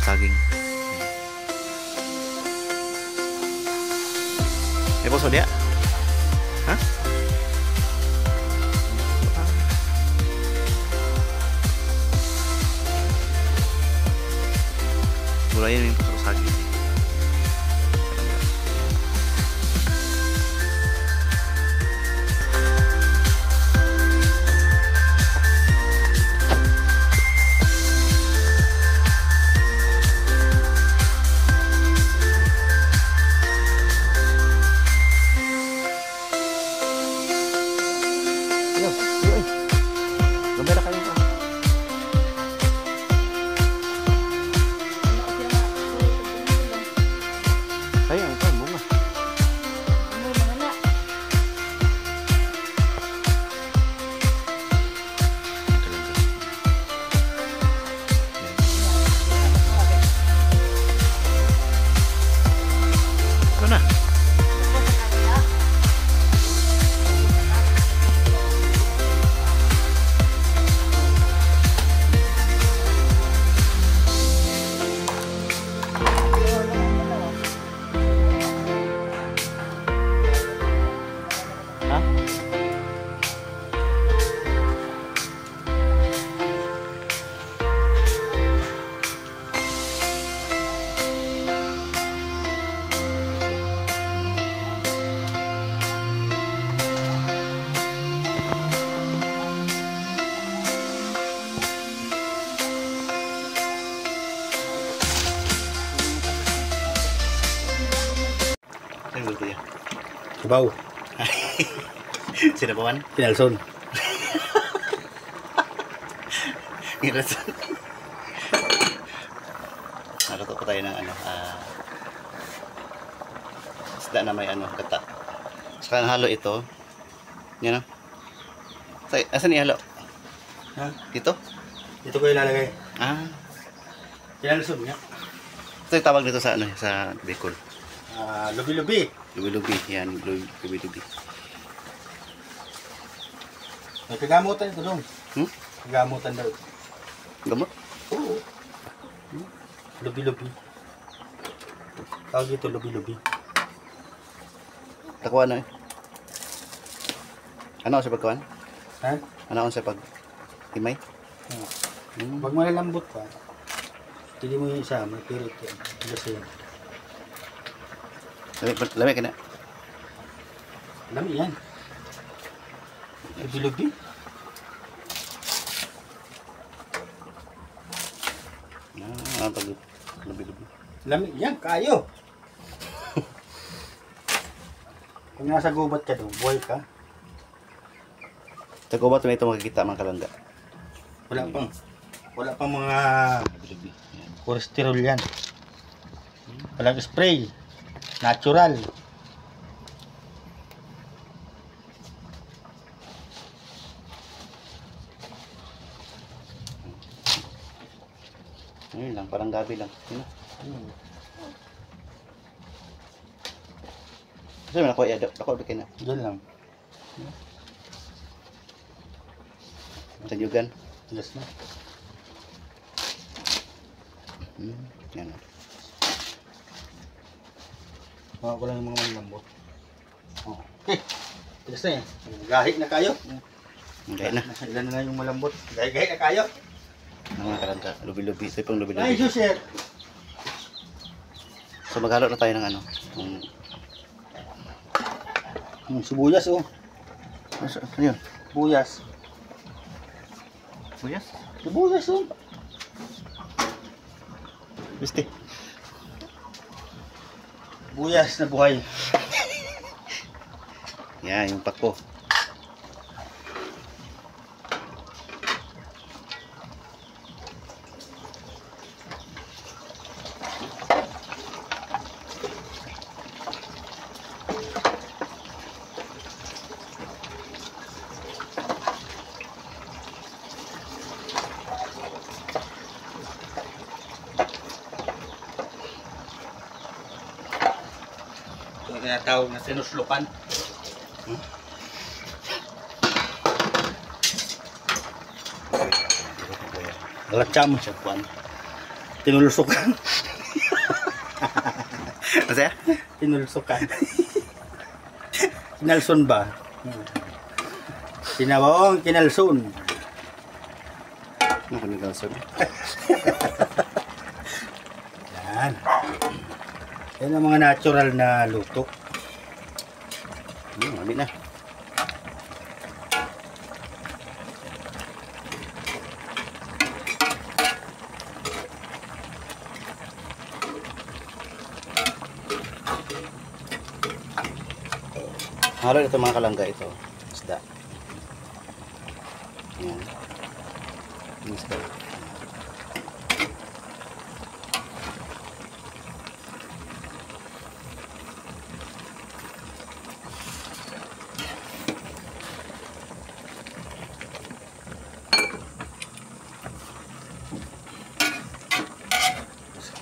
saging. May puso dia? Ha? Mulayan yung puso saging. Sabaw. Sinabawan? Pinalson. Pinalson. Naluto pa tayo ng isda na may gata. Saka halo ito. Yan o. Asan ihalo? Ha? Dito? Dito ko ilalagay. Ah. Pinalson nga. Ito yung tawag dito sa sa Bicol. Lubi-lubi. Lubi-lubi. Yan, lubi-lubi. May kagamutan ito dong. Kagamutan daw. Gamot? Oo. Lubi-lubi. Tawag dito lubi-lubi. Takuha na eh. Ano sa pagkawan? Ha? Ano sa pag timay? Pag malalambot pa, hindi mo yung isa, may pirit yan. Kasi yan. Lami ka na? Lami yan. Lubi-lubi. Pag lubi-lubi. Lami yan, kayo. Kung nasa gubat ka doon, buhay ka. Sa gubat may ito makikita mga kalangga. Wala pang mga cholesterol yan. Walang spray. Natural. Ayun lang, parang gabi lang. Yun na. Gusto mo nakuha yado? Nakuha bikin na. Diyan lang. Tadyugan. Tigas na. Yan na. Mga ko lang yung mga malambot. Okay. Tigas na yan. Gahi na kayo. Gaya na. Ilan na yung malambot. Gahi na kayo. Mga kalangga. Lubi-lubi. Ito yung Ay, lubi-lubi. Joseph. So maghalo na tayo ng Sibuyas oh. Ano yun? Buyas. Buyas? Sibuyas oh. Gusti. Buyas na buhay. Yan, yung pako. Yung tinatawag na sinuslukan. Alatsa mo siya kuan. Tinulusukan. Masaya? Tinulusukan. Kinalson ba? Sinawawang kinalson. Ano ko nag-alson? Yan. Yan ang mga natural na luto. Mali na. Halo ito mga kalangga ito. Isda. Yan. Isda.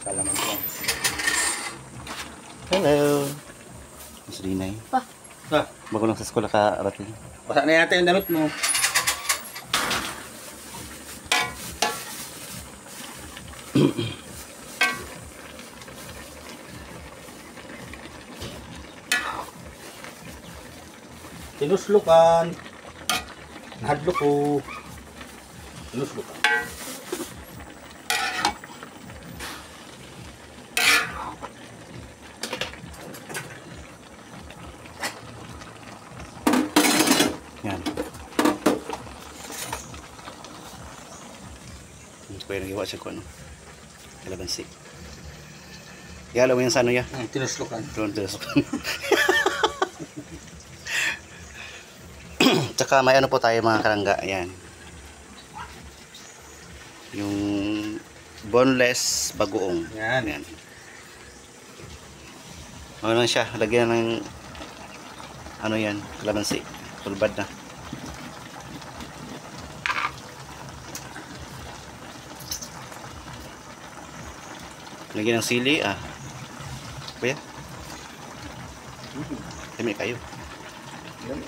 Kalaman ko. Hello. Mas Rinay. Ah, Bago lang sa eskwela ka arating. basa na yata yung damit mo. Tinuslukan. Nahadlo ko. Tinuslukan. Yan. Ito pa yung nag-iwa siya ko ano. Kalabansi. Yalo mo yung sa ano ya. Tinuslukan. Doon sa Tsaka may ano po tayo mga karangga. Ayan. Yung boneless bagoong. Yan. Ayan. Ano lang siya. Lagyan ng ano yan. Kalamansi. Tulbad na. Lagyan ng sili. Kuya. Dami kayo. Yan.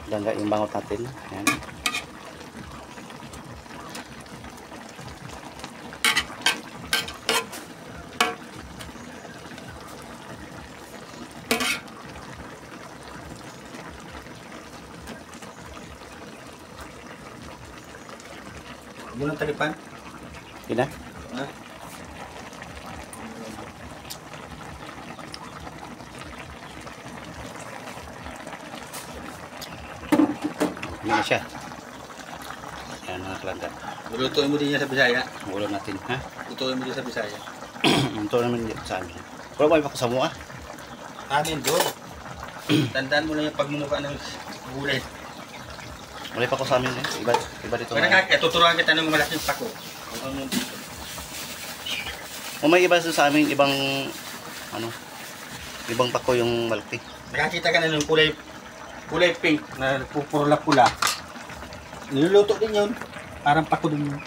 Langga yung bangot natin. Ayan. Muna talipan. Yun na. Ha? Yun na siya. Ayan mga kalangga. Lutuin mo din yan sa Bisaya. Ang ulo natin. Ha? Lutuin mo din sa Bisaya. Ito naman dito sa amin. Wala ba yung pakusamu Amin doon. Tandaan mo lang yung pagmumuka ng gulay. Wala pa ko sa amin. Iba dito. Kaya tuturuan kita ng malaking pako. O may iba sa amin, ibang ano, ibang pako yung malaki. Nakakita ka na ng kulay pink na pupurla-pula. Niluluto din yun. Parang pako din yun.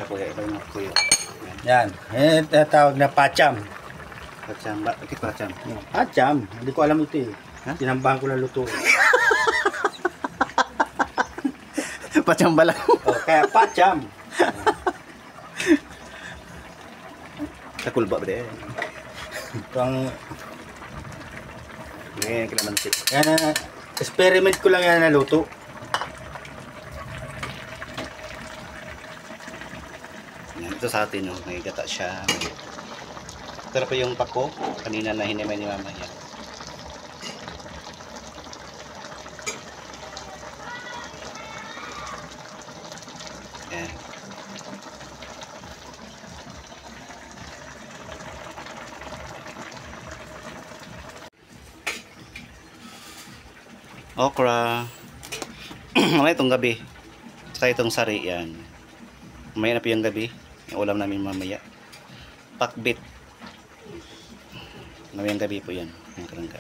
Iba yung pako yun. Yan. Tawag na pacham. Pacham. Bakit pacham? Pacham. Hindi ko alam ito eh. Ha? Sinambahan ko na luto. Pacham ba lang? Kaya pacham. Sa kulba ba din? Ito ang... Ngayon, kalamansi. Yan, experiment ko lang yan na luto. Yan, ito sa atin, no? May gata siya. Ito pa yung pako. Kanina na hinimay ni mama yan. Yan. Okra. Mamaya itong gabi. Saka itong sari yan. Mamaya na po yung gabi. Yung ulam namin mamaya. Pakbit. Mamayang gabi po yan. Yung karangga.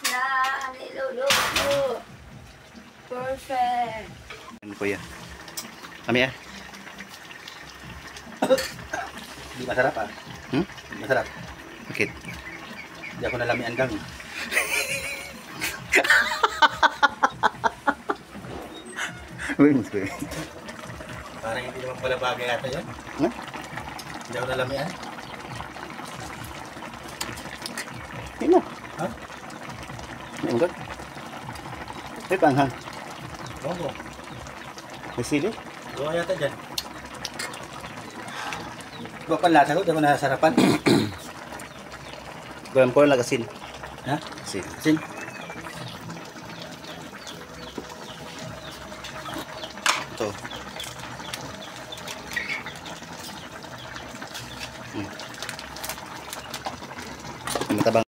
na ang iluluto. Perfect. Yan po yan. Mamaya. Hindi masarap ah. Hmm? Hindi masarap. Bakit? Hindi ako nalamian gang. Uy, mas ba? Parang hindi naman pala bagay ata yan. Huh? Hindi ako nalamian. Hindi mo. Ha? Hindi mo gan. May panghang. Oo. May sili. Gawa yata dyan. Iba pa lasa ko, di ako nasarapan. Gawin ko lang lagasin. Ha? Asin. Asin. Ito. May matabang.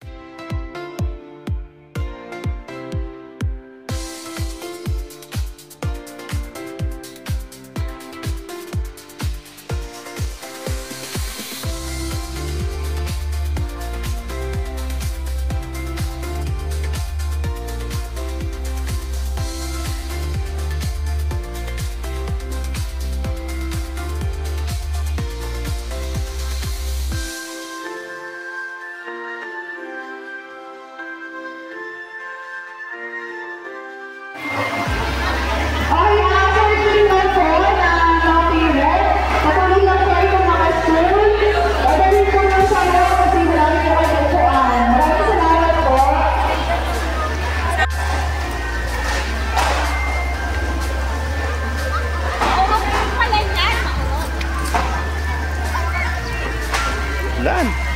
Ay, after tingnan po na copyright, kapag lang po itong mga school, dadalhin po lang sa iyo kasi marami po kayo upuan. Maraming salamat po. Ulan.